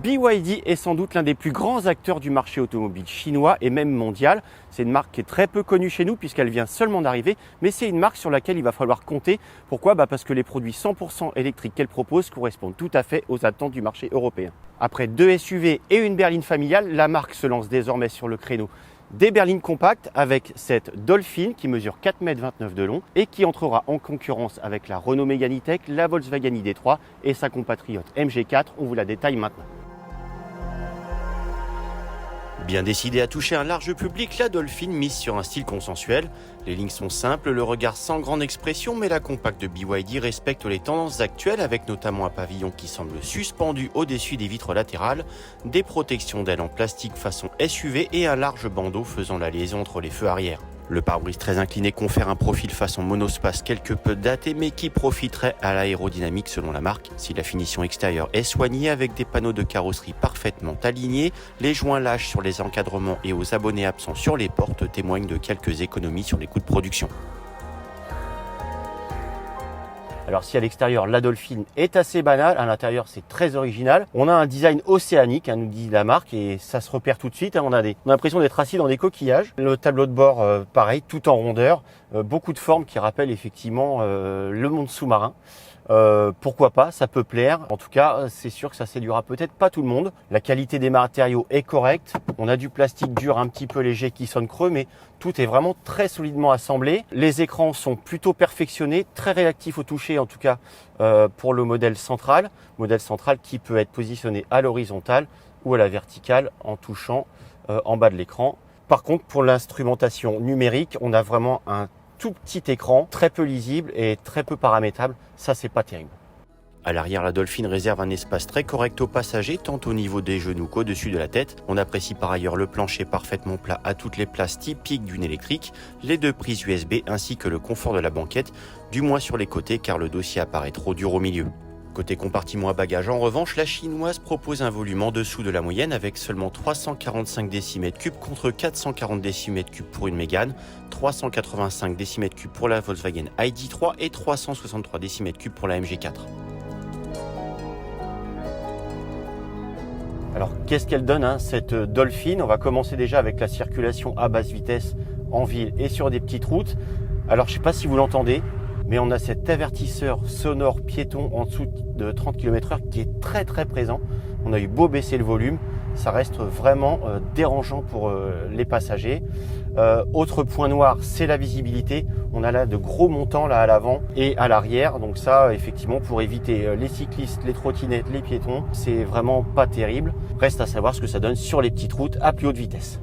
BYD est sans doute l'un des plus grands acteurs du marché automobile chinois et même mondial. C'est une marque qui est très peu connue chez nous puisqu'elle vient seulement d'arriver, mais c'est une marque sur laquelle il va falloir compter. Pourquoi ? Parce que les produits 100% électriques qu'elle propose correspondent tout à fait aux attentes du marché européen. Après 2 SUV et une berline familiale, la marque se lance désormais sur le créneau des berlines compactes avec cette Dolphin qui mesure 4,29 m de long et qui entrera en concurrence avec la Renault Mégane E-Tech, la Volkswagen ID.3 et sa compatriote MG4. On vous la détaille maintenant. Bien décidée à toucher un large public, la Dolphin mise sur un style consensuel. Les lignes sont simples, le regard sans grande expression, mais la compacte de BYD respecte les tendances actuelles avec notamment un pavillon qui semble suspendu au-dessus des vitres latérales, des protections d'ailes en plastique façon SUV et un large bandeau faisant la liaison entre les feux arrière. Le pare-brise très incliné confère un profil façon monospace quelque peu daté mais qui profiterait à l'aérodynamique selon la marque. Si la finition extérieure est soignée avec des panneaux de carrosserie parfaitement alignés, les joints lâches sur les encadrements et aux abonnés absents sur les portes témoignent de quelques économies sur les coûts de production. Alors si à l'extérieur la Dolphin est assez banale, à l'intérieur c'est très original. On a un design océanique, nous dit la marque, et ça se repère tout de suite. On a l'impression d'être assis dans des coquillages. Le tableau de bord, pareil, tout en rondeur. Beaucoup de formes qui rappellent effectivement le monde sous-marin. Pourquoi pas, ça peut plaire. En tout cas, c'est sûr que ça séduira peut-être pas tout le monde. La qualité des matériaux est correcte. On a du plastique dur un petit peu léger qui sonne creux, mais tout est vraiment très solidement assemblé. Les écrans sont plutôt perfectionnés, très réactifs au toucher en tout cas pour le modèle central qui peut être positionné à l'horizontale ou à la verticale en touchant en bas de l'écran. Par contre, pour l'instrumentation numérique, on a vraiment un tout petit écran, très peu lisible et très peu paramétrable. Ça, c'est pas terrible. À l'arrière, la Dolphin réserve un espace très correct aux passagers, tant au niveau des genoux qu'au-dessus de la tête. On apprécie par ailleurs le plancher parfaitement plat à toutes les places typiques d'une électrique, les 2 prises USB ainsi que le confort de la banquette, du moins sur les côtés car le dossier apparaît trop dur au milieu. Côté compartiment à bagages, en revanche, la chinoise propose un volume en dessous de la moyenne avec seulement 345 décimètres cubes contre 440 décimètres cubes pour une Mégane, 385 décimètres cubes pour la Volkswagen ID.3 et 363 décimètres cubes pour la MG4. Alors qu'est-ce qu'elle donne cette Dolphin ? On va commencer déjà avec la circulation à basse vitesse en ville et sur des petites routes. Alors je ne sais pas si vous l'entendez, mais on a cet avertisseur sonore piéton en dessous de 30 km/h qui est très très présent. On a eu beau baisser le volume, ça reste vraiment dérangeant pour les passagers. Autre point noir, c'est la visibilité. On a là de gros montants là à l'avant et à l'arrière. Donc ça, effectivement, pour éviter les cyclistes, les trottinettes, les piétons, c'est vraiment pas terrible. Reste à savoir ce que ça donne sur les petites routes à plus haute vitesse.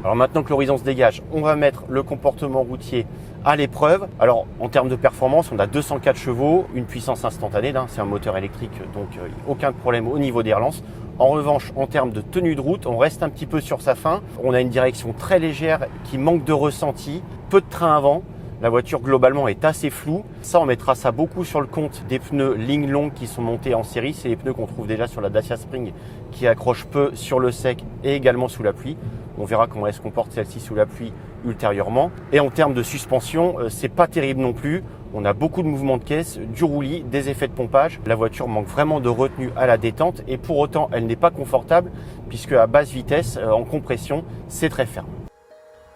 Alors maintenant que l'horizon se dégage, on va mettre le comportement routier à l'épreuve. Alors en termes de performance, on a 204 chevaux, une puissance instantanée, c'est un moteur électrique, donc aucun problème au niveau des relances. En revanche, en termes de tenue de route, on reste un petit peu sur sa fin. On a une direction très légère qui manque de ressenti, peu de train avant. La voiture globalement est assez floue. Ça, on mettra ça beaucoup sur le compte des pneus ligne longue qui sont montés en série. C'est les pneus qu'on trouve déjà sur la Dacia Spring qui accrochent peu sur le sec et également sous la pluie. On verra comment elle se comporte celle-ci sous la pluie ultérieurement. Et en termes de suspension, c'est pas terrible non plus. On a beaucoup de mouvements de caisse, du roulis, des effets de pompage. La voiture manque vraiment de retenue à la détente et pour autant, elle n'est pas confortable puisque à basse vitesse, en compression, c'est très ferme.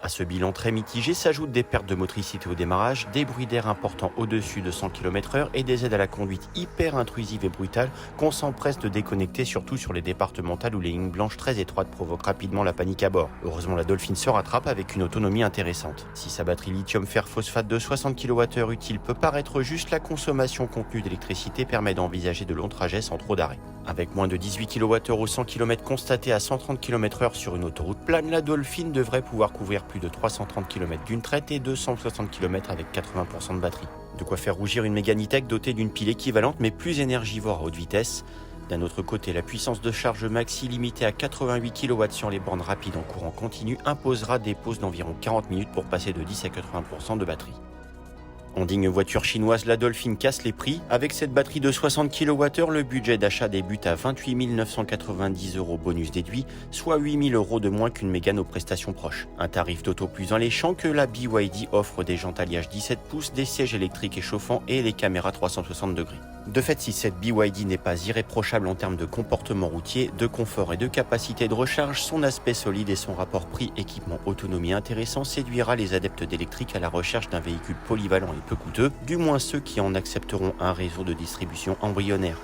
À ce bilan très mitigé s'ajoutent des pertes de motricité au démarrage, des bruits d'air importants au-dessus de 100 km/h et des aides à la conduite hyper intrusives et brutales qu'on s'empresse de déconnecter, surtout sur les départementales où les lignes blanches très étroites provoquent rapidement la panique à bord. Heureusement, la Dolphin se rattrape avec une autonomie intéressante. Si sa batterie lithium-fer-phosphate de 60 kWh utile peut paraître juste, la consommation contenue d'électricité permet d'envisager de longs trajets sans trop d'arrêt. Avec moins de 18 kWh au 100 km constatés à 130 km/h sur une autoroute plane, la Dolphin devrait pouvoir couvrir plus de 330 km d'une traite et 260 km avec 80% de batterie. De quoi faire rougir une Mégane E-Tech dotée d'une pile équivalente mais plus énergivore à haute vitesse. D'un autre côté, la puissance de charge maxi limitée à 88 kW sur les bornes rapides en courant continu imposera des pauses d'environ 40 minutes pour passer de 10 à 80% de batterie. En digne voiture chinoise, la Dolphin casse les prix. Avec cette batterie de 60 kWh, le budget d'achat débute à 28 990 € bonus déduit, soit 8 000 € de moins qu'une Mégane aux prestations proches. Un tarif d'auto plus alléchant que la BYD offre des jantes alliage 17 pouces, des sièges électriques et chauffants et les caméras 360 degrés. De fait, si cette BYD n'est pas irréprochable en termes de comportement routier, de confort et de capacité de recharge, son aspect solide et son rapport prix-équipement autonomie intéressant séduira les adeptes d'électrique à la recherche d'un véhicule polyvalent et peu coûteux, du moins ceux qui en accepteront un réseau de distribution embryonnaire.